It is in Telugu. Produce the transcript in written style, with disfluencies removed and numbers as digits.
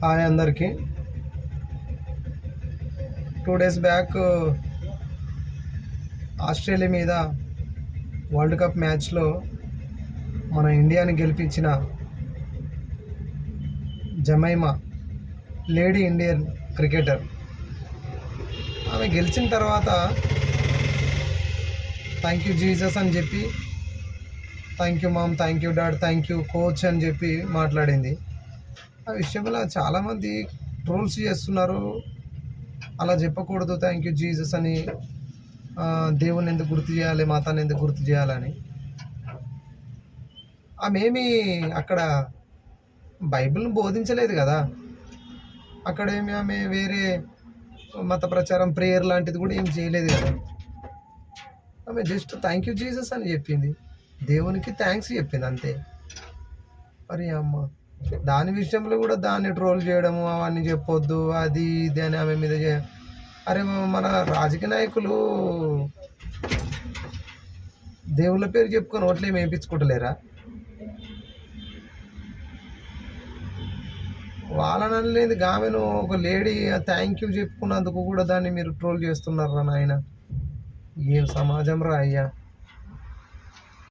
హాయ్ అందరికీ. 2 days బ్యాక్ ఆస్ట్రేలియా మీద వరల్డ్ కప్ మ్యాచ్లో మన ఇండియాని గెలిపించిన జమైమా లేడీ ఇండియన్ క్రికెటర్, ఆమె గెలిచిన తర్వాత థ్యాంక్ యూ జీసస్ అని చెప్పి, thank you mom, thank you dad, thank you coach అని చెప్పి మాట్లాడింది. ఆ విషయంలో చాలామంది ట్రోల్స్ చేస్తున్నారు, అలా చెప్పకూడదు థ్యాంక్ యూ జీసస్ అని, దేవుని ఎందుకు గుర్తు చేయాలి, మాతాన్ని ఎందుకు గుర్తు చేయాలని. ఆమె అక్కడ బైబిల్ని బోధించలేదు కదా, అక్కడేమి ఆమె వేరే మత ప్రచారం ప్రేయర్ లాంటిది కూడా ఏం చేయలేదు కదా. ఆమె జస్ట్ థ్యాంక్ యూ జీసస్ అని చెప్పింది, దేవునికి థ్యాంక్స్ చెప్పింది అంతే. మరి అమ్మ దాని విషయంలో కూడా దాన్ని ట్రోల్ చేయడము, అవన్నీ చెప్పొద్దు అది ఇది అని ఆమె మీద అరే మన రాజకీయ నాయకులు దేవుళ్ళ పేరు చెప్పుకొని ఓట్లేమి వేయించుకుంటలేరా? వాళ్ళని అనలేదు, ఆమెను ఒక లేడీ థ్యాంక్ యూ చెప్పుకున్నందుకు కూడా దాన్ని మీరు ట్రోల్ చేస్తున్నారా నాయన? ఏం సమాజం రా అయ్యా.